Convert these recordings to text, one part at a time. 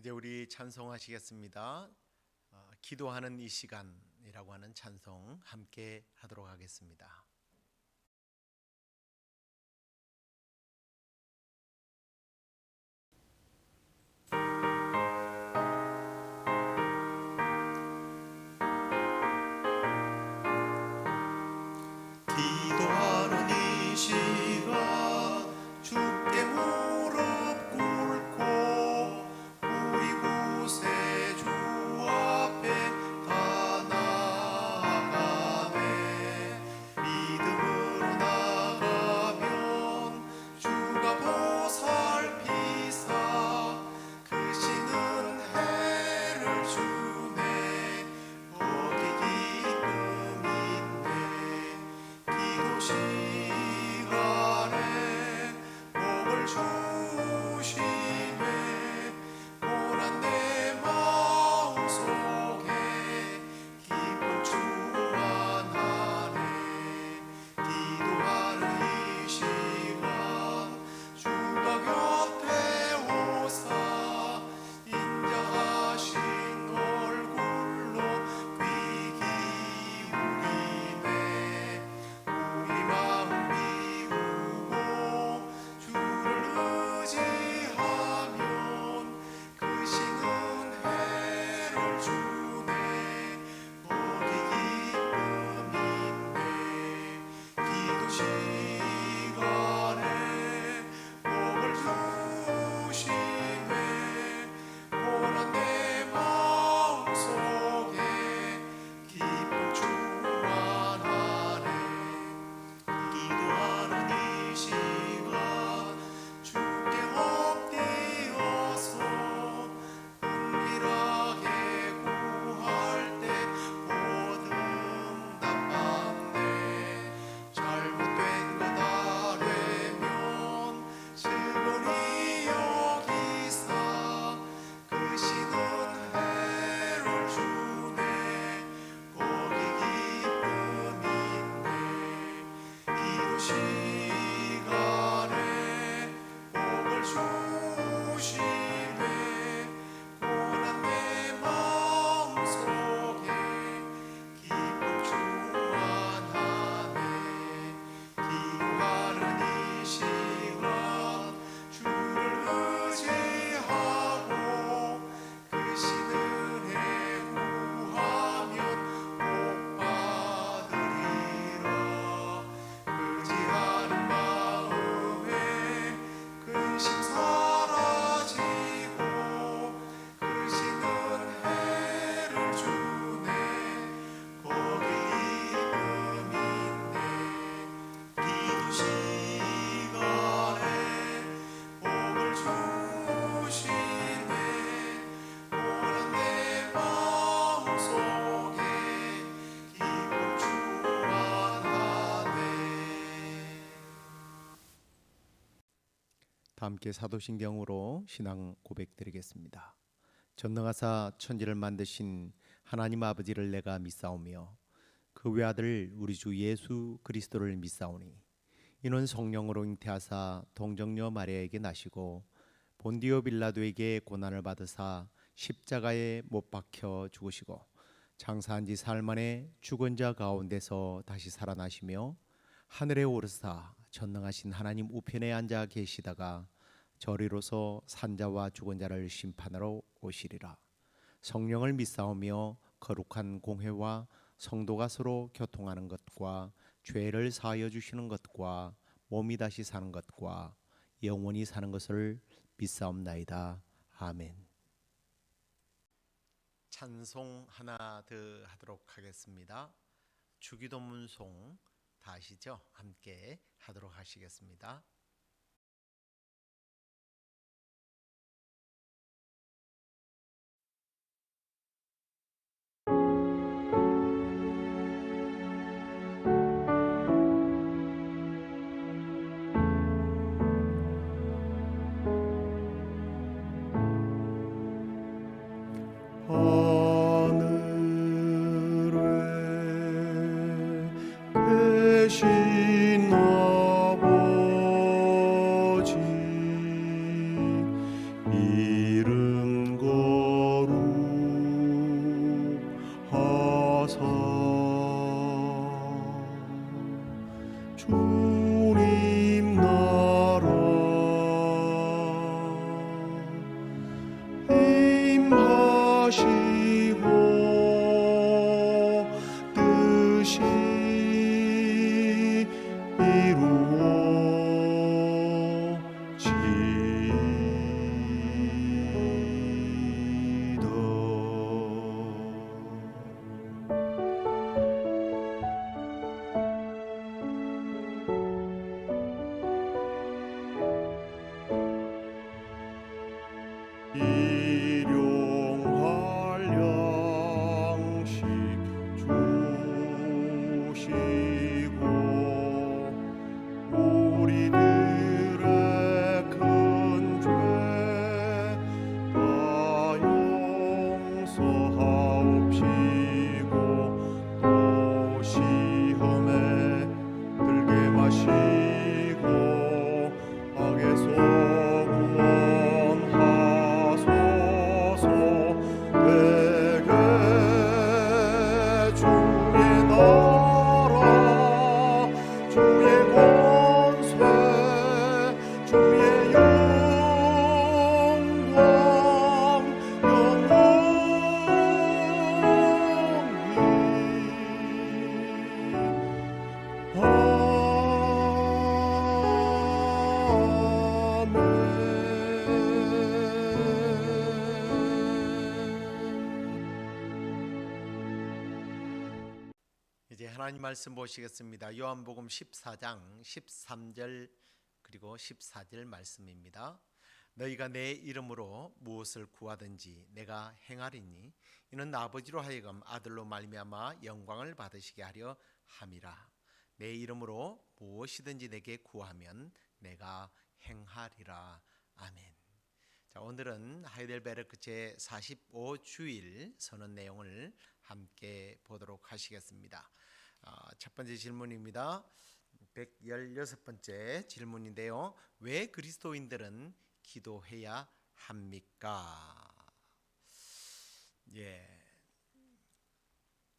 이제 우리 찬송하시겠습니다. 기도하는 이 시간이라고 하는 찬송 함께 하도록 하겠습니다. 기도하는 이 시간 주께 무릎 꿇고 우리 구세주 앞에 다 나아가네. 믿음으로 나가면 주가 보살피사 크신 은혜를 주네. 거기 기쁨인데 기도 시간에 복을 주시네. 고난 내 마음속에 기쁨 충만하네. 기도하는 이 시간 주가 곁에 오사 인자하신 얼굴로 귀 기울이네. 우리 마음 비우고 주를 의지하면 크신 은혜를 주네. 거기 기쁨인데 기도 시간에 복을 주시네. 고난 내 마음속에 기쁨 충만하네. 기도하는 이 시간 주께 엎드려서 은밀하게 구할 때 보응답받네. 잘못된 것 아뢰면 슬그니 여기사 크신 은혜를 주네. 거기 기쁨인데 기도 시간에 복을 주시네. 고난 내 마음속에 기쁨 충만하네. 기도하는 이 시간 주를 의지하고 크신 은혜 구하면 복 받으리라. 의지하는 마음에 근심 사라지고 크신 은혜를 주네. 거기 기쁨인데 기도 시간에 복을 주시네. 고난 내 마음속에 기쁨 충만하네. 다 함께 사도신경으로 신앙 고백드리겠습니다. 전능하사 천지를 만드신 하나님 아버지를 내가 믿사오며 그 외아들 우리 주 예수 그리스도를 믿사오니 이는 성령으로 잉태하사 동정녀 마리아에게 나시고 본디오 빌라도에게 고난을 받으사 십자가에 못 박혀 죽으시고 장사한 지 사흘 만에 죽은 자 가운데서 다시 살아나시며 하늘에 오르사 전능하신 하나님 우편에 앉아 계시다가 저리로서 산자와 죽은 자를 심판하러 오시리라. 성령을 믿사오며 거룩한 공회와 성도가 서로 교통하는 것과 죄를 사하여 주시는 것과 몸이 다시 사는 것과 영원히 사는 것을 믿사옵나이다. 아멘. 찬송 하나 더 하도록 하겠습니다. 주기도문송 다 아시죠? 함께 하도록 하시겠습니다. 하늘에 계신 아버지 이름 뜻이 일용할 양식 주시고 우리들의 큰 죄 다 용서하옵시고 또 시험에 들게 마시고 악에서 구원하소서. 대개 주의 나라 주의 권세 주의 영광 이제 하나님 말씀 보시겠습니다. 요한복음 14장 13절 그리고 14절 말씀입니다. 너희가 내 이름으로 무엇을 구하든지 내가 행하리니 이는 아버지로 하여금 아들로 말미암아 영광을 받으시게 하려 함이라. 내 이름으로 무엇이든지 내게 구하면 내가 행하리라. 아멘. 자, 오늘은 하이델베르크 제 45주일 선언 내용을 함께 보도록 하시겠습니다. 첫 번째 질문입니다. 116번째 질문인데요. 왜 그리스도인들은 기도해야 합니까?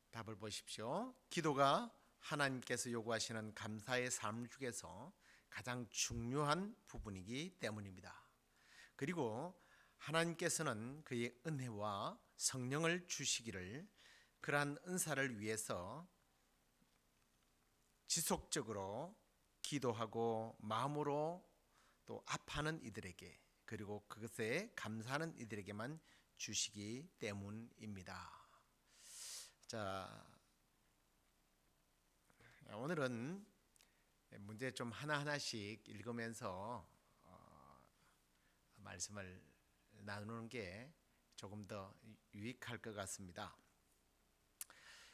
답을 보십시오. 기도가 하나님께서 요구하시는 감사의 삶 중에서 가장 중요한 부분이기 때문입니다. 그리고 하나님께서는 그의 은혜와 성령을 주시기를 그러한 은사를 위해서 지속적으로 기도하고 마음으로 또 아파하는 이들에게 그리고 그것에 감사하는 이들에게만 주시기 때문입니다. 자, 오늘은 문제 좀 하나하나씩 읽으면서 말씀을 나누는 게 조금 더 유익할 것 같습니다.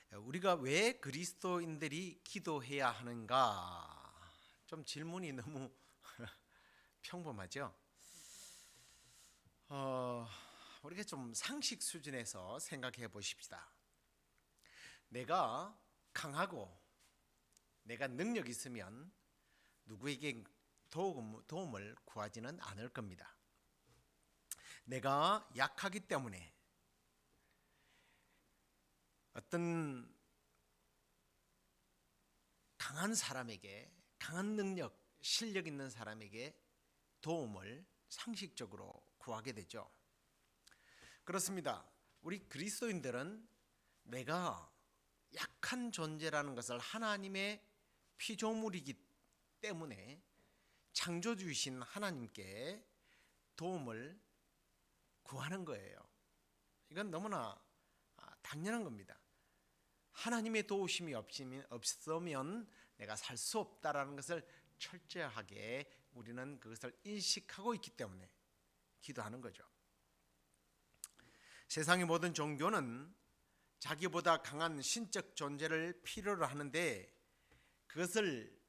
우리가 왜 그리스도인들이 기도해야 하는가? 좀 질문이 너무 평범하죠? 우리가 좀 상식 수준에서 생각해 보십시다. 내가 강하고 내가 능력 있으면 누구에게 도움을 구하지는 않을 겁니다. 내가 약하기 때문에 어떤 강한 사람에게, 강한 능력, 실력 있는 사람에게 도움을 상식적으로 구하게 되죠. 그렇습니다. 우리 그리스도인들은 내가 약한 존재라는 것을 하나님의 피조물이기 때문에 창조주이신 하나님께 도움을 구하는 거예요. 이건 너무나 당연한 겁니다. 하나님의 도우심이 없으면 내가 살 수 없다라는 것을 철저하게 우리는 그것을 인식하고 있기 때문에 기도하는 거죠. 세상의 모든 종교는 자기보다 강한 신적 존재를 필요로 하는데 그것을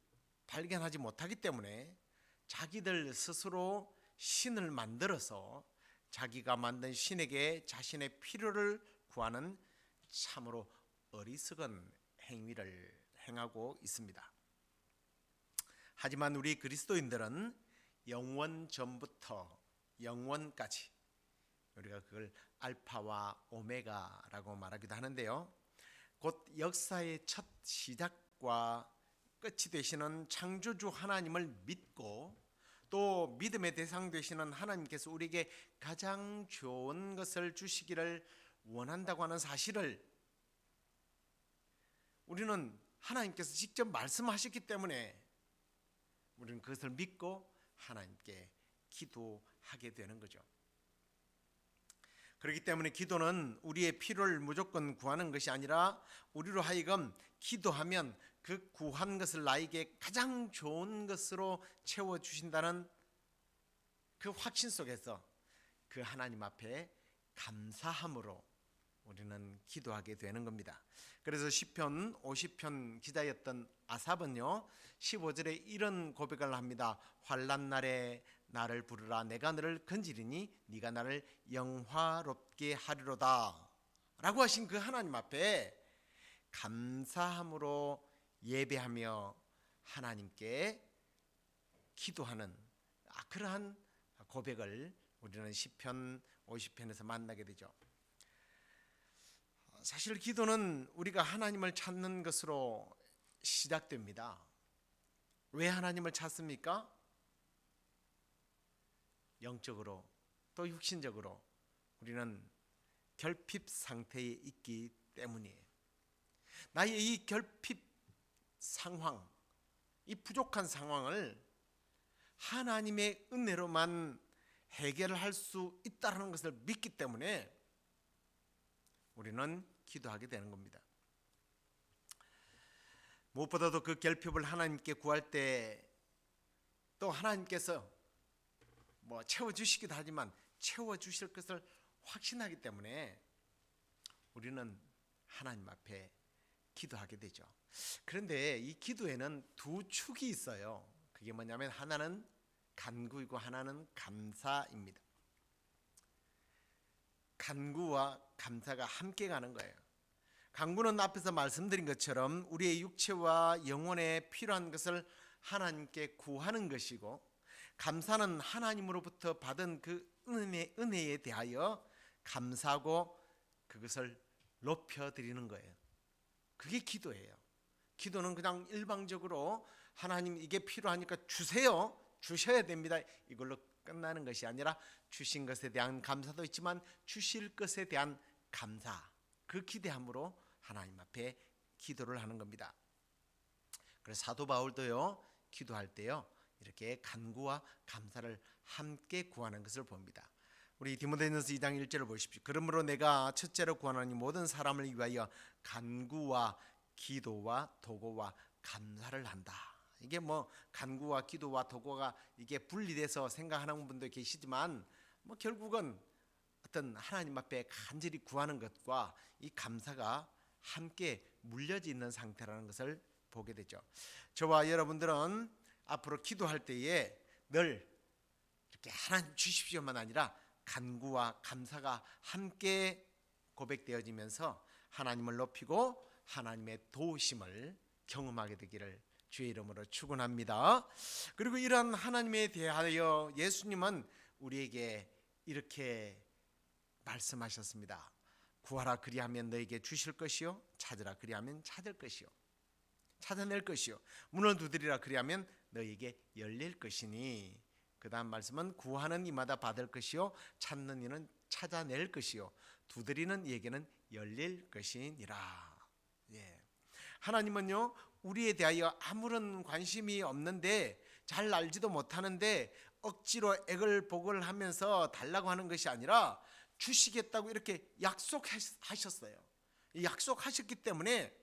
발견하지 못하기 때문에 자기들 스스로 신을 만들어서 자기가 만든 신에게 자신의 필요를 구하는 참으로 어리석은 행위를 행하고 있습니다. 하지만 우리 그리스도인들은 영원 전부터 영원까지, 우리가 그걸 알파와 오메가라고 말하기도 하는데요, 곧 역사의 첫 시작과 끝이 되시는 창조주 하나님을 믿고 또 믿음의 대상 되시는 하나님께서 우리에게 가장 좋은 것을 주시기를 원한다고 하는 사실을 우리는 하나님께서 직접 말씀하셨기 때문에 우리는 그것을 믿고 하나님께 기도하게 되는 거죠. 그렇기 때문에 기도는 우리의 필요를 무조건 구하는 것이 아니라 우리로 하여금 기도하면 그 구한 것을 나에게 가장 좋은 것으로 채워주신다는 그 확신 속에서 그 하나님 앞에 감사함으로 우리는 기도하게 되는 겁니다. 그래서 시편 50편 기자였던 아삽은요 15절에 이런 고백을 합니다. 환난 날에 나를 부르라 내가 너를 건지리니 네가 나를 영화롭게 하리로다 라고 하신 그 하나님 앞에 감사함으로 예배하며 하나님께 기도하는 그러한 고백을 우리는 시편 50편에서 만나게 되죠. 사실 기도는 우리가 하나님을 찾는 것으로 시작됩니다. 왜 하나님을 찾습니까? 영적으로 또 육신적으로 우리는 결핍 상태에 있기 때문이에요. 나의 이 결핍 상황, 이 부족한 상황을 하나님의 은혜로만 해결할 수 있다는 것을 믿기 때문에 우리는 기도하게 되는 겁니다. 무엇보다도 그 결핍을 하나님께 구할 때 또 하나님께서 채워주시기도 하지만 채워주실 것을 확신하기 때문에 우리는 하나님 앞에 기도하게 되죠. 그런데 이 기도에는 두 축이 있어요. 그게 뭐냐면 하나는 간구이고 하나는 감사입니다. 간구와 감사가 함께 가는 거예요. 간구는 앞에서 말씀드린 것처럼 우리의 육체와 영혼에 필요한 것을 하나님께 구하는 것이고, 감사는 하나님으로부터 받은 그 은혜에 대하여 감사하고 그것을 높여드리는 거예요. 그게 기도예요. 기도는 그냥 일방적으로 하나님 이게 필요하니까 주세요, 주셔야 됩니다, 이걸로 끝나는 것이 아니라 주신 것에 대한 감사도 있지만 주실 것에 대한 감사, 그 기대함으로 하나님 앞에 기도를 하는 겁니다. 그래서 사도 바울도요 기도할 때요 이렇게 간구와 감사를 함께 구하는 것을 봅니다. 우리 디모데전서 2장 1절을 보십시오. 그러므로 내가 첫째로 구하노니 모든 사람을 위하여 간구와 기도와 도고와 감사를 한다. 이게 간구와 기도와 도고가 이게 분리돼서 생각하는 분도 계시지만 결국은 어떤 하나님 앞에 간절히 구하는 것과 이 감사가 함께 물려져 있는 상태라는 것을 보게 되죠. 저와 여러분들은 앞으로 기도할 때에 늘 이렇게 하나님 주십시오만 아니라 간구와 감사가 함께 고백되어지면서 하나님을 높이고 하나님의 도우심을 경험하게 되기를 주의 이름으로 축원합니다. 그리고 이러한 하나님에 대하여 예수님은 우리에게 이렇게 말씀하셨습니다. 구하라 그리하면 너에게 주실 것이요, 찾으라 그리하면 찾을 것이요, 찾아낼 것이요, 문을 두드리라 그리하면 너에게 열릴 것이니. 그 다음 말씀은 구하는 이마다 받을 것이요, 찾는 이는 찾아낼 것이요, 두드리는 이에게는 열릴 것이니라. 하나님은요 우리에 대하여 아무런 관심이 없는데, 잘 알지도 못하는데 억지로 애걸복을 하면서 달라고 하는 것이 아니라 주시겠다고 이렇게 약속하셨어요. 약속하셨기 때문에,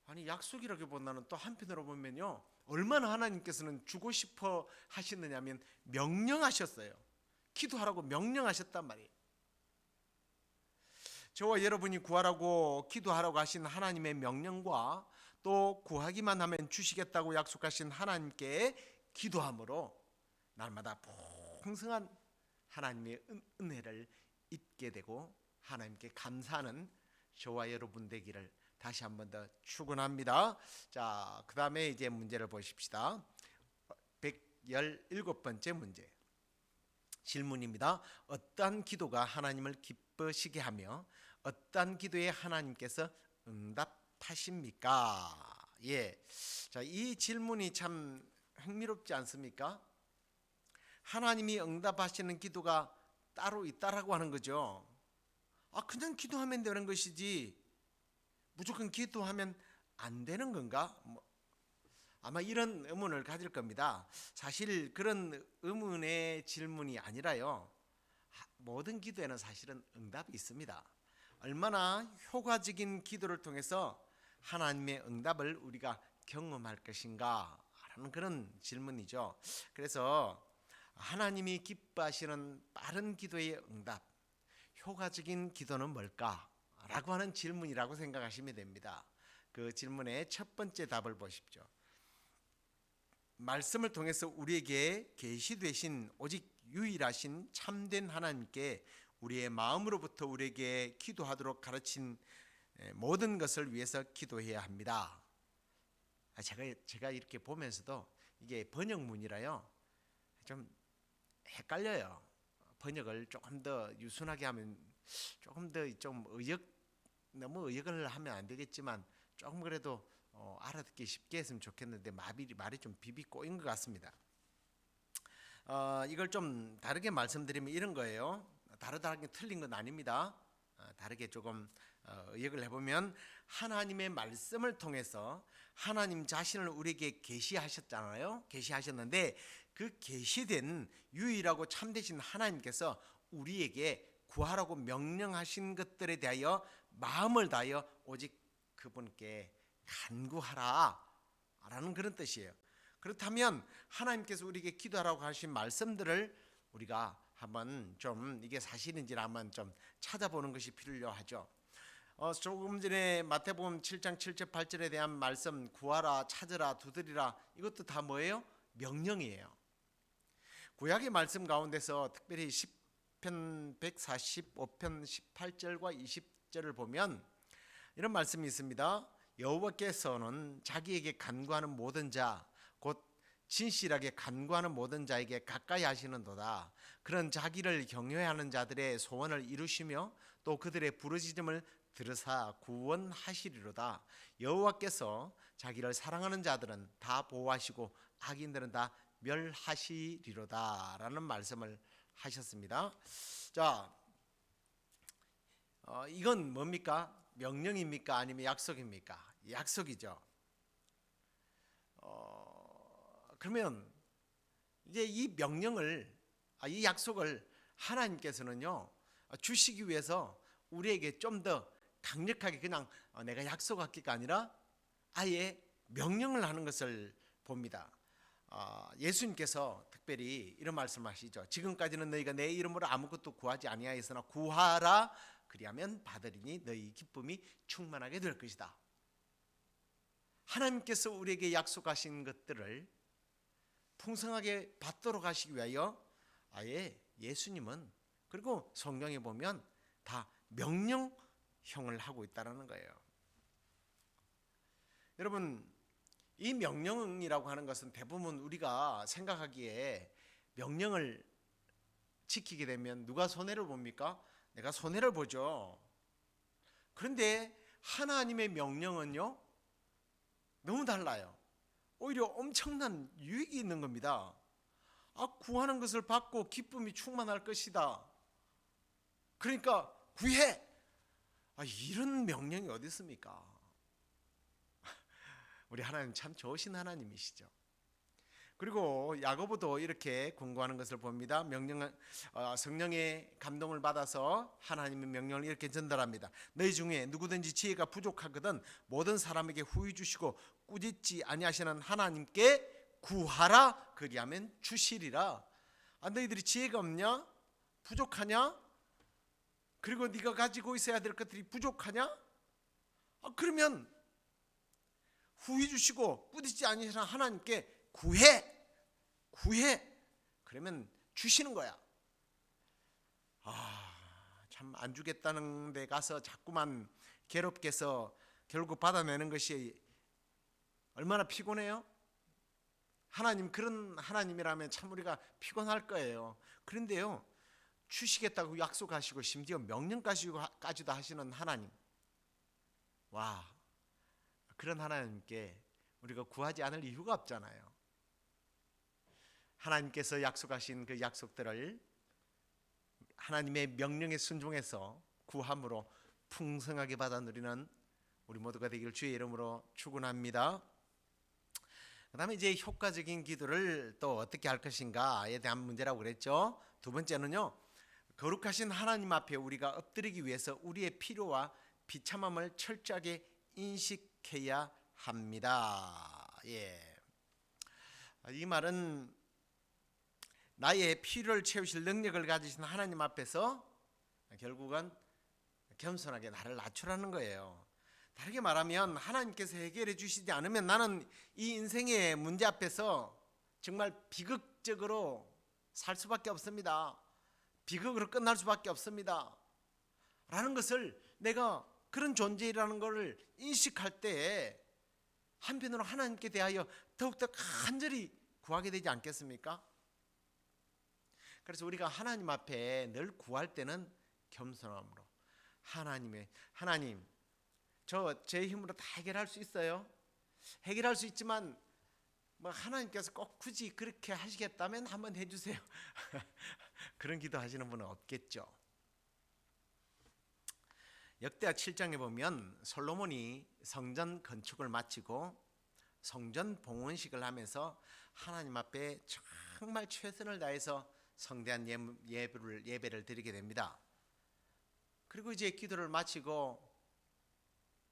아니 약속이라기보다는 또 한편으로 보면요 얼마나 하나님께서는 주고 싶어 하시느냐면 명령하셨어요. 기도하라고 명령하셨단 말이에요. 저와 여러분이 구하라고 기도하라고 하신 하나님의 명령과 또 구하기만 하면 주시겠다고 약속하신 하나님께 기도함으로 날마다 풍성한 하나님의 은혜를 잊게 되고 하나님께 감사하는 저와 여러분 되기를 다시 한 번 더 축원합니다. 자, 그 다음에 이제 문제를 보십시다. 117번째 문제 질문입니다. 어떠한 기도가 하나님을 기쁘시게 하며 어떠한 기도에 하나님께서 응답하십니까? 자, 이 질문이 참 흥미롭지 않습니까? 하나님이 응답하시는 기도가 따로 있다라고 하는 거죠. 그냥 기도하면 되는 것이지 무조건 기도하면 안 되는 건가? 아마 이런 의문을 가질 겁니다. 사실 그런 의문의 질문이 아니라요, 모든 기도에는 사실은 응답이 있습니다. 얼마나 효과적인 기도를 통해서 하나님의 응답을 우리가 경험할 것인가 라는 그런 질문이죠. 그래서 하나님이 기뻐하시는 빠른 기도의 응답, 효과적인 기도는 뭘까? 라고 하는 질문이라고 생각하시면 됩니다. 그 질문의 첫 번째 답을 보십시오. 말씀을 통해서 우리에게 계시되신 오직 유일하신 참된 하나님께 우리의 마음으로부터 우리에게 기도하도록 가르친 모든 것을 위해서 기도해야 합니다. 제가 이렇게 보면서도 이게 번역문이라요, 좀 헷갈려요. 번역을 조금 더 유순하게 하면, 조금 더 좀 너무 의역을 하면 안 되겠지만 조금 그래도 알아듣기 쉽게 했으면 좋겠는데 말이 좀 비비 꼬인 것 같습니다. 이걸 좀 다르게 말씀드리면 이런 거예요. 다르게 틀린 건 아닙니다. 다르게 조금 의역을 해보면, 하나님의 말씀을 통해서 하나님 자신을 우리에게 계시하셨잖아요. 계시하셨는데 그 계시된 유일하고 참되신 하나님께서 우리에게 구하라고 명령하신 것들에 대하여 마음을 다하여 오직 그분께 간구하라 라는 그런 뜻이에요. 그렇다면 하나님께서 우리에게 기도하라고 하신 말씀들을 우리가 한번 좀 이게 사실인지를 한번 좀 찾아보는 것이 필요하죠. 조금 전에 마태복음 7장 7절 8절에 대한 말씀, 구하라, 찾으라, 두드리라, 이것도 다 뭐예요? 명령이에요. 구약의 말씀 가운데서 특별히 시편 145편 18절과 20절을 보면 이런 말씀이 있습니다. 여호와께서는 자기에게 간구하는 모든 자, 곧 진실하게 간구하는 모든 자에게 가까이 하시는도다. 그런 자기를 경외하는 자들의 소원을 이루시며 또 그들의 부르짖음을 들으사 구원하시리로다. 여호와께서 자기를 사랑하는 자들은 다 보호하시고 악인들은 다 멸하시리로다 라는 말씀을 하셨습니다. 자, 이건 뭡니까? 명령입니까? 아니면 약속입니까? 약속이죠. 그러면 이제 이 명령을, 이 약속을 하나님께서는요 주시기 위해서 우리에게 좀 더 강력하게 그냥 내가 약속할게가 아니라 아예 명령을 하는 것을 봅니다. 예수님께서 특별히 이런 말씀하시죠. 지금까지는 너희가 내 이름으로 아무것도 구하지 아니하였으나 구하라 그리하면 받으리니 너희 기쁨이 충만하게 될 것이다. 하나님께서 우리에게 약속하신 것들을 풍성하게 받도록 하시기 위하여 아예 예수님은, 그리고 성경에 보면 다 명령형을 하고 있다는 거예요. 여러분, 이 명령이라고 하는 것은 대부분 우리가 생각하기에 명령을 지키게 되면 누가 손해를 봅니까? 내가 손해를 보죠. 그런데 하나님의 명령은요 너무 달라요. 오히려 엄청난 유익이 있는 겁니다. 구하는 것을 받고 기쁨이 충만할 것이다. 그러니까 구해. 이런 명령이 어디 있습니까? 우리 하나님 참 좋으신 하나님이시죠. 그리고 야고보도 이렇게 권고하는 것을 봅니다. 성령의 감동을 받아서 하나님의 명령을 이렇게 전달합니다. 너희 중에 누구든지 지혜가 부족하거든 모든 사람에게 후히 주시고 꾸짖지 아니하시는 하나님께 구하라 그리하면 주시리라. 너희들이 지혜가 없냐? 부족하냐? 그리고 네가 가지고 있어야 될 것들이 부족하냐? 그러면 후히 주시고 꾸짖지 아니하시는 하나님께 구해. 그러면 주시는 거야. 참 안 주겠다는 데 가서 자꾸만 괴롭게 해서 결국 받아내는 것이 얼마나 피곤해요? 하나님, 그런 하나님이라면 참 우리가 피곤할 거예요. 그런데요, 주시겠다고 약속하시고 심지어 명령까지도 하시는 하나님, 와, 그런 하나님께 우리가 구하지 않을 이유가 없잖아요. 하나님께서 약속하신 그 약속들을 하나님의 명령에 순종해서 구함으로 풍성하게 받아 누리는 우리 모두가 되길 주의 이름으로 축원합니다. 그다음에 이제 효과적인 기도를 또 어떻게 할 것인가에 대한 문제라고 그랬죠. 두 번째는요, 거룩하신 하나님 앞에 우리가 엎드리기 위해서 우리의 필요와 비참함을 철저하게 인식해야 합니다. 이 말은 나의 필요를 채우실 능력을 가지신 하나님 앞에서 결국은 겸손하게 나를 낮추라는 거예요. 다르게 말하면 하나님께서 해결해 주시지 않으면 나는 이 인생의 문제 앞에서 정말 비극적으로 살 수밖에 없습니다. 비극으로 끝날 수밖에 없습니다. 라는 것을 내가 그런 존재라는 것을 인식할 때 한편으로 하나님께 대하여 더욱더 간절히 구하게 되지 않겠습니까? 그래서 우리가 하나님 앞에 늘 구할 때는 겸손함으로 하나님 저 제 힘으로 다 해결할 수 있어요. 해결할 수 있지만 뭐 하나님께서 꼭 굳이 그렇게 하시겠다면 한번 해주세요. 그런 기도하시는 분은 없겠죠. 역대하 7장에 보면 솔로몬이 성전 건축을 마치고 성전 봉헌식을 하면서 하나님 앞에 정말 최선을 다해서 성대한 예배를 드리게 됩니다. 그리고 이제 기도를 마치고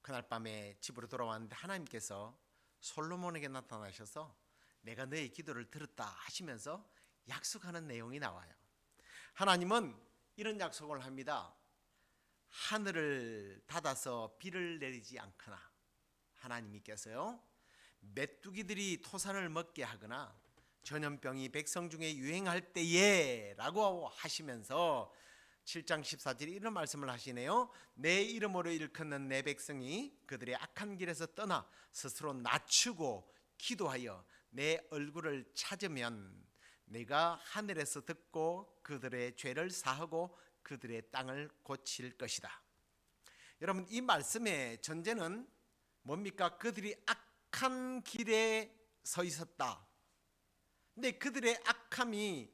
그날 밤에 집으로 돌아왔는데 하나님께서 솔로몬에게 나타나셔서 내가 너의 기도를 들었다 하시면서 약속하는 내용이 나와요. 하나님은 이런 약속을 합니다. 하늘을 닫아서 비를 내리지 않거나, 하나님께서요 메뚜기들이 토산을 먹게 하거나 전염병이 백성 중에 유행할 때에 라고 하시면서 7장 14절에 이런 말씀을 하시네요. 내 이름으로 일컫는 내 백성이 그들의 악한 길에서 떠나 스스로 낮추고 기도하여 내 얼굴을 찾으면 내가 하늘에서 듣고 그들의 죄를 사하고 그들의 땅을 고칠 것이다. 여러분, 이 말씀의 전제는 뭡니까? 그들이 악한 길에 서 있었다. 근데 그들의 악함이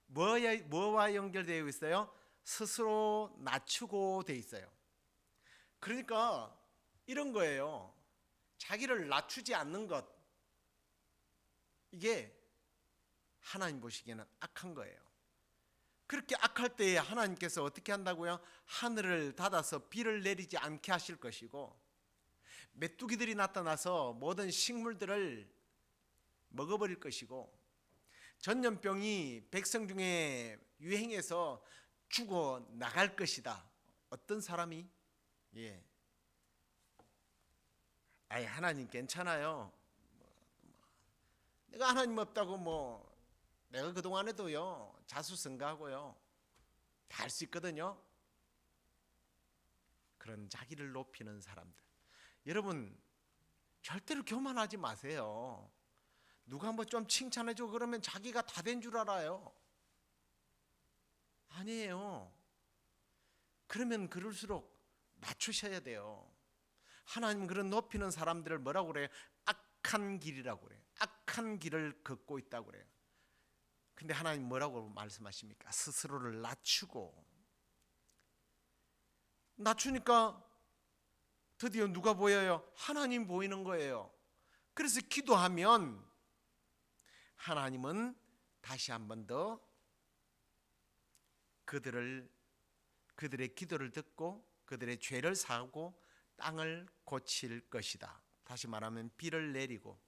뭐와 연결되어 있어요? 스스로 낮추고 돼 있어요. 그러니까 이런 거예요. 자기를 낮추지 않는 것, 이게 하나님 보시기에는 악한 거예요. 그렇게 악할 때에 하나님께서 어떻게 한다고요? 하늘을 닫아서 비를 내리지 않게 하실 것이고, 메뚜기들이 나타나서 모든 식물들을 먹어버릴 것이고, 전염병이 백성 중에 유행해서 죽어 나갈 것이다. 어떤 사람이 아예 하나님 괜찮아요. 내가 하나님 없다고 내가 그동안에도요 자수성가하고요 다 할 수 있거든요. 그런 자기를 높이는 사람들, 여러분 절대로 교만하지 마세요. 누가 좀 칭찬해줘 그러면 자기가 다 된 줄 알아요. 아니에요. 그러면 그럴수록 낮추셔야 돼요. 하나님 그런 높이는 사람들을 뭐라고 그래요? 악한 길이라고 그래요. 악한 길을 걷고 있다고 그래요. 근데 하나님 뭐라고 말씀하십니까? 스스로를 낮추고, 낮추니까 드디어 누가 보여요? 하나님 보이는 거예요. 그래서 기도하면 하나님은 다시 한 번 더 그들의 기도를 듣고 그들의 죄를 사하고 땅을 고칠 것이다. 다시 말하면 비를 내리고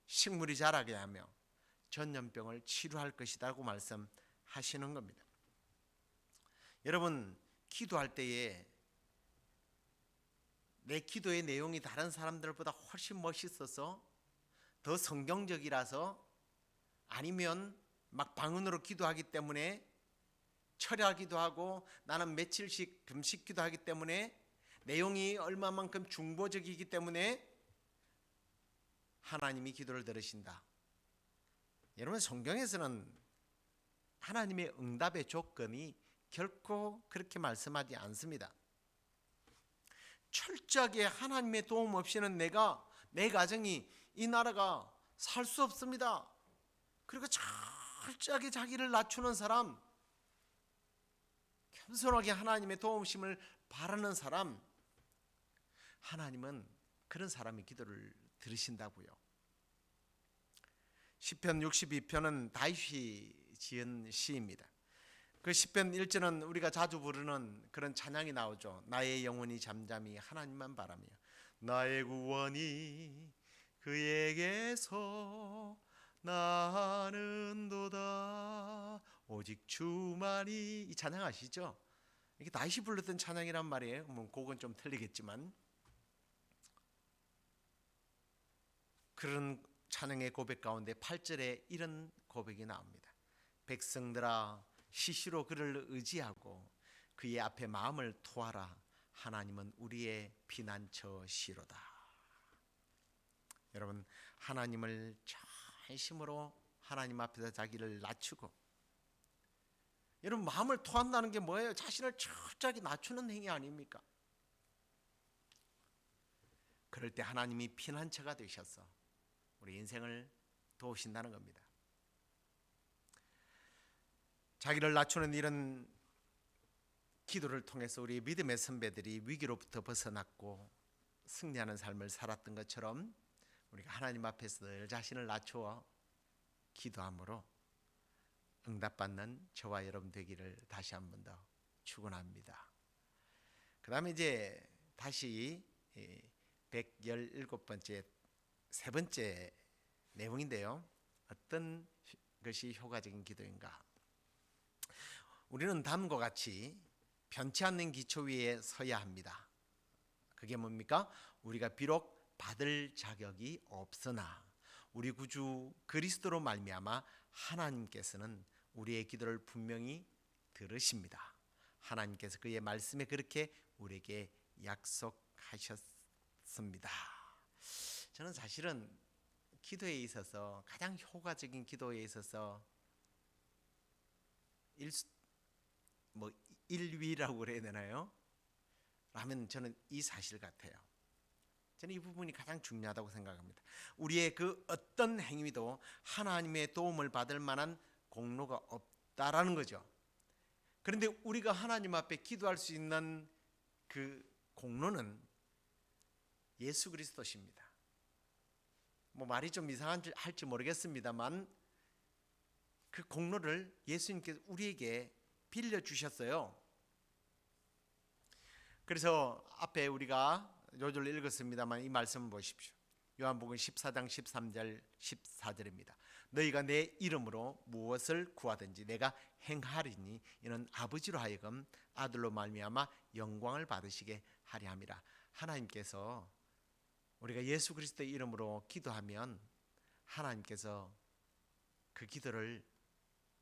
식물이 자라게 하며 전염병을 치료할 것이라고 말씀하시는 겁니다. 여러분, 기도할 때에 내 기도의 내용이 다른 사람들보다 훨씬 멋있어서 더 성경적이라서, 아니면 막 방언으로 기도하기 때문에 철야기도 하고 나는 며칠씩 금식기도 하기 때문에 내용이 얼마만큼 중보적이기 때문에 하나님이 기도를 들으신다. 여러분, 성경에서는 하나님의 응답의 조건이 결코 그렇게 말씀하지 않습니다. 철저하게 하나님의 도움 없이는 내 가정이, 이 나라가 살 수 없습니다. 그리고 철저하게 자기를 낮추는 사람, 겸손하게 하나님의 도우심을 바라는 사람, 하나님은 그런 사람의 기도를 들으신다고요. 시편 62편은 다윗이 지은 시입니다. 그 시편 1절은 우리가 자주 부르는 그런 찬양이 나오죠. 나의 영혼이 잠잠히 하나님만 바라며 나의 구원이 그에게서 나는도다 오직 주만이. 이 찬양 아시죠? 이게 다윗이 불렀던 찬양이란 말이에요. 곡은 좀 틀리겠지만 그런 찬양의 고백 가운데 8절에 이런 고백이 나옵니다. 백성들아 시시로 그를 의지하고 그의 앞에 마음을 토하라. 하나님은 우리의 피난처시로다. 여러분, 하나님을 전심으로 하나님 앞에서 자기를 낮추고, 여러분 마음을 토한다는 게 뭐예요? 자신을 철저하게 낮추는 행위 아닙니까? 그럴 때 하나님이 피난처가 되셔서 우리 인생을 도우신다는 겁니다. 자기를 낮추는 이런 기도를 통해서 우리 믿음의 선배들이 위기로부터 벗어났고 승리하는 삶을 살았던 것처럼 우리가 하나님 앞에서 늘 자신을 낮추어 기도함으로 응답받는 저와 여러분 되기를 다시 한 번 더 축원합니다. 그 다음에 이제 다시 117번째 세 번째 내용인데요. 어떤 것이 효과적인 기도인가? 우리는 다음과 같이 변치 않는 기초 위에 서야 합니다. 그게 뭡니까? 우리가 비록 받을 자격이 없으나 우리 구주 그리스도로 말미암아 하나님께서는 우리의 기도를 분명히 들으십니다. 하나님께서 그의 말씀에 그렇게 우리에게 약속하셨습니다. 저는 사실은 기도에 있어서 가장 효과적인 기도에 있어서 1위라고 그래야 되나요? 라면 저는 이 사실 같아요. 저는 이 부분이 가장 중요하다고 생각합니다. 우리의 그 어떤 행위도 하나님의 도움을 받을 만한 공로가 없다라는 거죠. 그런데 우리가 하나님 앞에 기도할 수 있는 그 공로는 예수 그리스도십니다. 말이 좀 이상할지 모르겠습니다만 그 공로를 예수님께서 우리에게 빌려주셨어요. 그래서 앞에 우리가 요절로 읽었습니다만 이 말씀을 보십시오. 요한복음 14장 13절 14절입니다. 너희가 내 이름으로 무엇을 구하든지 내가 행하리니 이는 아버지로 하여금 아들로 말미암아 영광을 받으시게 하려 함이라. 하나님께서 우리가 예수 그리스도의 이름으로 기도하면 하나님께서 그 기도를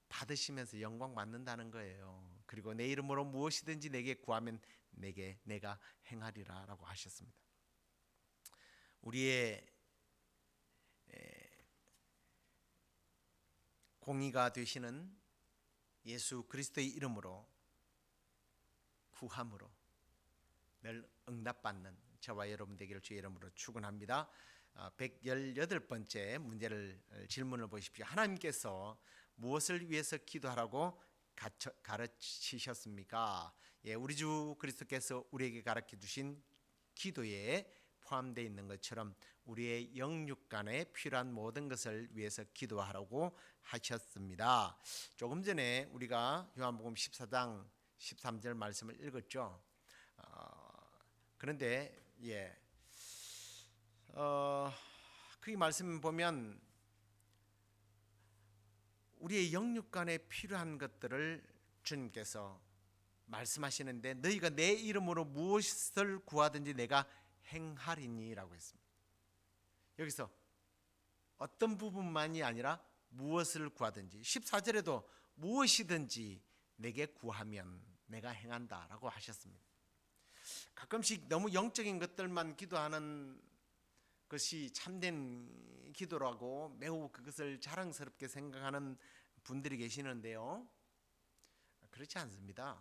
받으시면서 영광 받는다는 거예요. 그리고 내 이름으로 무엇이든지 내게 구하면 내가 행하리라 라고 하셨습니다. 우리의 공의가 되시는 예수 그리스도의 이름으로 구함으로 늘 응답받는 저와 여러분 되기를 주의 이름으로 축원합니다. 118번째 질문을 보십시오. 하나님께서 무엇을 위해서 기도하라고 가르치셨습니까? 우리 주 그리스도께서 우리에게 가르쳐 주신 기도에 포함되어 있는 것처럼 우리의 영육간에 필요한 모든 것을 위해서 기도하라고 하셨습니다. 조금 전에 우리가 요한복음 14장 13절 말씀을 읽었죠. 그런데 그 말씀 보면 우리의 영육간에 필요한 것들을 주님께서 말씀하시는데 너희가 내 이름으로 무엇을 구하든지 내가 행하리니라고 했습니다. 여기서 어떤 부분만이 아니라 무엇을 구하든지 14절에도 무엇이든지 내게 구하면 내가 행한다라고 하셨습니다. 가끔씩 너무 영적인 것들만 기도하는 것이 참된 기도라고 매우 그것을 자랑스럽게 생각하는 분들이 계시는데요. 그렇지 않습니다.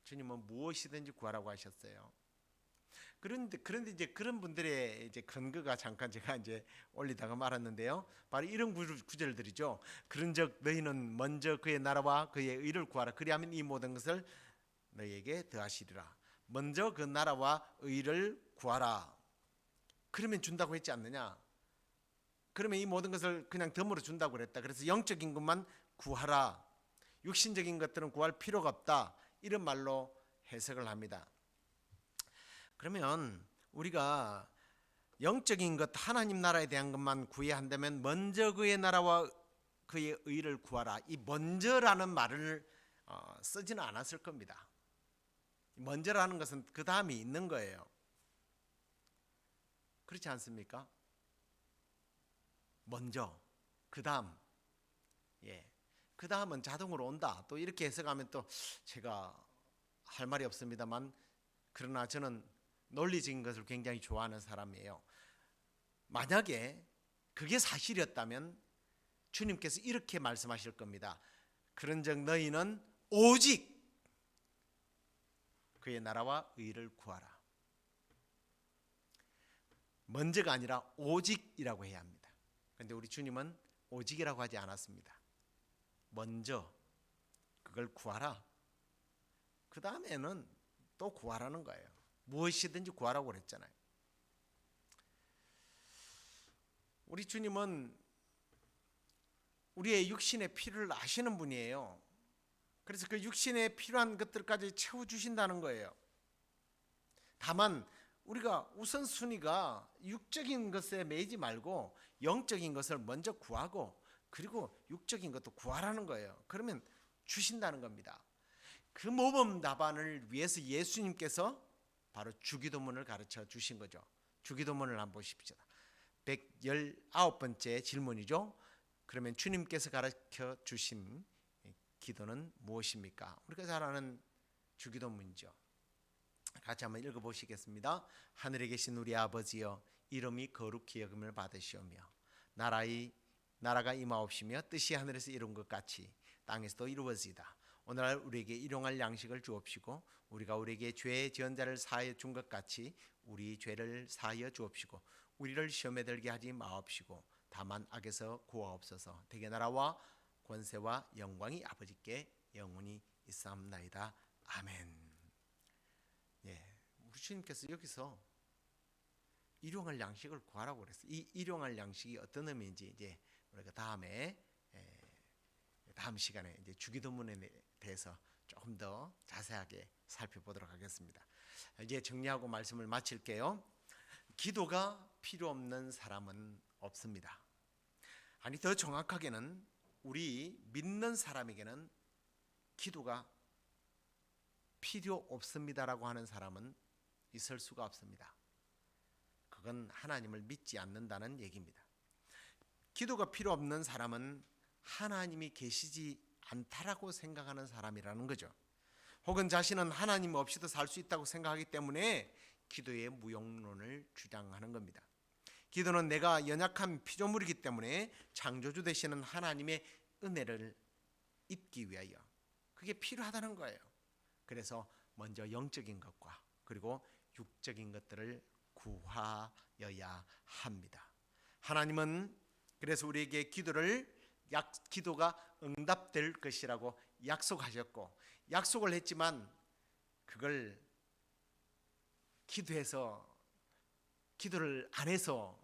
주님은 무엇이든지 구하라고 하셨어요. 그런데 이제 그런 분들의 이제 근거가 잠깐 제가 이제 올리다가 말았는데요. 바로 이런 구절들이죠. 그런즉 너희는 먼저 그의 나라와 그의 의를 구하라. 그리하면 이 모든 것을 너희에게 더하시리라. 먼저 그 나라와 의를 구하라. 그러면 준다고 했지 않느냐? 그러면 이 모든 것을 그냥 덤으로 준다고 그랬다. 그래서 영적인 것만 구하라. 육신적인 것들은 구할 필요가 없다. 이런 말로 해석을 합니다. 그러면 우리가 영적인 것, 하나님 나라에 대한 것만 구해야 한다면 먼저 그의 나라와 그의 의를 구하라. 이 먼저라는 말을 쓰지는 않았을 겁니다. 먼저라는 것은 그 다음에 있는 거예요. 그렇지 않습니까? 먼저, 그 다음, 그 다음은 자동으로 온다. 또 이렇게 해석하면 또 제가 할 말이 없습니다만, 그러나 저는 논리적인 것을 굉장히 좋아하는 사람이에요. 만약에 그게 사실이었다면 주님께서 이렇게 말씀하실 겁니다. 그런즉 너희는 오직 그의 나라와 의를 구하라. 먼저가 아니라 오직이라고 해야 합니다. 그런데 우리 주님은 오직이라고 하지 않았습니다. 먼저 그걸 구하라. 그 다음에는 또 구하라는 거예요. 무엇이든지 구하라고 그랬잖아요. 우리 주님은 우리의 육신의 필요를 아시는 분이에요. 그래서 그 육신에 필요한 것들까지 채워주신다는 거예요. 다만 우리가 우선순위가 육적인 것에 매이지 말고 영적인 것을 먼저 구하고 그리고 육적인 것도 구하라는 거예요. 그러면 주신다는 겁니다. 그 모범 답안을 위해서 예수님께서 바로 주기도문을 가르쳐 주신 거죠. 주기도문을 한번 보십시오. 119번째 질문이죠. 그러면 주님께서 가르쳐 주신 기도는 무엇입니까? 우리가 잘 아는 주기도문이죠. 같이 한번 읽어보시겠습니다. 하늘에 계신 우리 아버지여, 이름이 거룩히 여김을 받으시오며 나라가 임하옵시며 뜻이 하늘에서 이룬 것 같이 땅에서도 이루어지이다. 오늘날 우리에게 일용할 양식을 주옵시고 우리가 우리에게 죄 지은 자를 사하여 준 것 같이 우리 죄를 사하여 주옵시고 우리를 시험에 들게 하지 마옵시고 다만 악에서 구하옵소서. 대개 나라와 권세와 영광이 아버지께 영원히 있사옵나이다. 아멘. 우리 주님께서 여기서 일용할 양식을 구하라고 그랬어요. 이 일용할 양식이 어떤 의미인지 이제 우리가 다음 시간에 이제 주기도문에 대해서 조금 더 자세하게 살펴보도록 하겠습니다. 이제 정리하고 말씀을 마칠게요. 기도가 필요 없는 사람은 없습니다. 아니, 더 정확하게는 우리 믿는 사람에게는 기도가 필요 없습니다라고 하는 사람은 있을 수가 없습니다. 그건 하나님을 믿지 않는다는 얘기입니다. 기도가 필요 없는 사람은 하나님이 계시지 않다라고 생각하는 사람이라는 거죠. 혹은 자신은 하나님 없이도 살 수 있다고 생각하기 때문에 기도의 무용론을 주장하는 겁니다. 기도는 내가 연약한 피조물이기 때문에 창조주 되시는 하나님의 은혜를 입기 위하여 그게 필요하다는 거예요. 그래서 먼저 영적인 것과 그리고 육적인 것들을 구하여야 합니다. 하나님은 그래서 우리에게 기도가 응답될 것이라고 약속하셨고 약속을 했지만 그걸 기도를 안 해서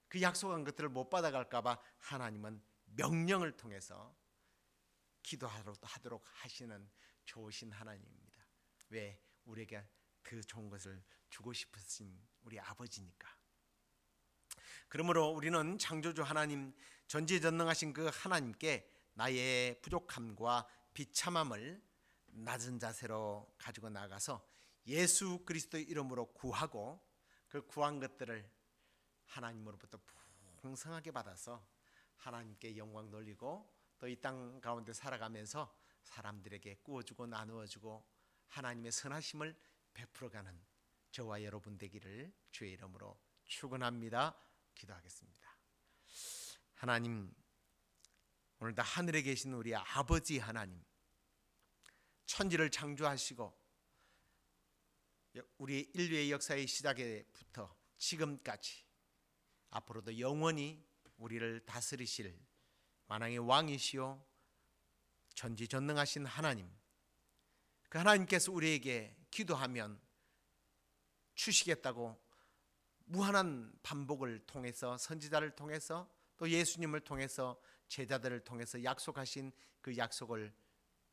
그 약속한 것들을 못 받아갈까 봐 하나님은 명령을 통해서 기도하도록 하시는 좋으신 하나님입니다. 왜? 우리에게 그 좋은 것을 주고 싶으신 우리 아버지니까. 그러므로 우리는 창조주 하나님, 전지전능하신 그 하나님께 나의 부족함과 비참함을 낮은 자세로 가지고 나가서 예수 그리스도의 이름으로 구하고 그 구한 것들을 하나님으로부터 풍성하게 받아서 하나님께 영광 돌리고 또 이 땅 가운데 살아가면서 사람들에게 구워주고 나누어주고 하나님의 선하심을 베풀어가는 저와 여러분 되기를 주의 이름으로 축원합니다. 기도하겠습니다. 하나님, 오늘도 하늘에 계신 우리 아버지 하나님, 천지를 창조하시고 우리 인류의 역사의 시작에부터 지금까지 앞으로도 영원히 우리를 다스리실 만왕의 왕이시오 전지전능하신 하나님, 그 하나님께서 우리에게 기도하면 주시겠다고 무한한 반복을 통해서 선지자를 통해서 또 예수님을 통해서 제자들을 통해서 약속하신 그 약속을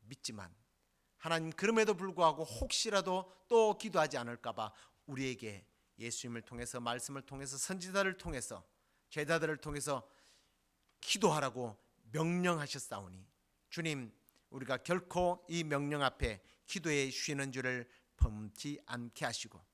믿지만 하나님 그럼에도 불구하고 혹시라도 또 기도하지 않을까 봐 우리에게 예수님을 통해서 말씀을 통해서 선지자를 통해서 제자들을 통해서 기도하라고 명령하셨사오니 주님 우리가 결코 이 명령 앞에 기도에 쉬는 줄을 범치 않게 하시고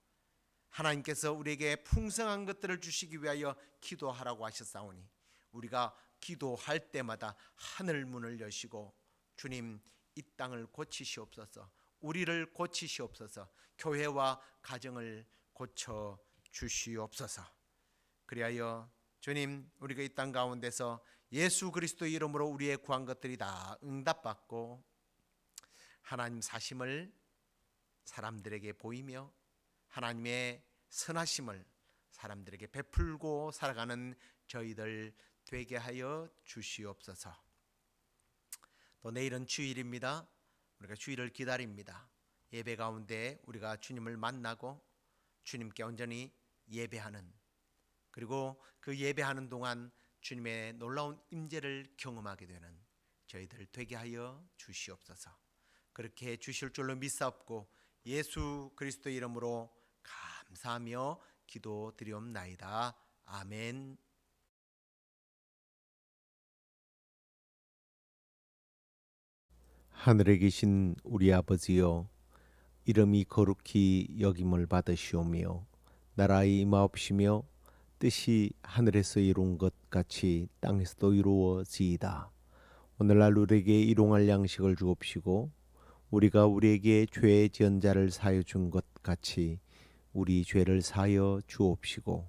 하나님께서 우리에게 풍성한 것들을 주시기 위하여 기도하라고 하셨사오니 우리가 기도할 때마다 하늘 문을 여시고 주님 이 땅을 고치시옵소서, 우리를 고치시옵소서, 교회와 가정을 고쳐 주시옵소서. 그리하여 주님 우리가 이 땅 가운데서 예수 그리스도 이름으로 우리의 구한 것들이 다 응답받고 하나님 사심을 사람들에게 보이며 하나님의 선하심을 사람들에게 베풀고 살아가는 저희들 되게 하여 주시옵소서. 또 내일은 주일입니다. 우리가 주일을 기다립니다. 예배 가운데 우리가 주님을 만나고 주님께 온전히 예배하는, 그리고 그 예배하는 동안 주님의 놀라운 임재를 경험하게 되는 저희들 되게 하여 주시옵소서. 그렇게 주실 줄로 믿사옵고 예수 그리스도 이름으로 감사하며 기도드리옵나이다. 아멘. 하늘에 계신 우리 아버지여, 이름이 거룩히 여김을 받으시오며 나라의 임하옵시며 뜻이 하늘에서 이룬 것 같이 땅에서도 이루어지이다. 오늘날 우리에게 일용할 양식을 주옵시고 우리가 우리에게 죄 지은 자를 사하여 준 것 같이 우리 죄를 사하여 주옵시고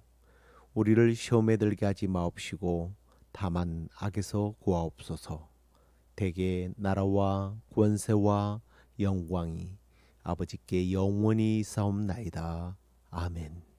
우리를 시험에 들게 하지 마옵시고 다만 악에서 구하옵소서. 대개 나라와 권세와 영광이 아버지께 영원히 있사옵나이다. 아멘.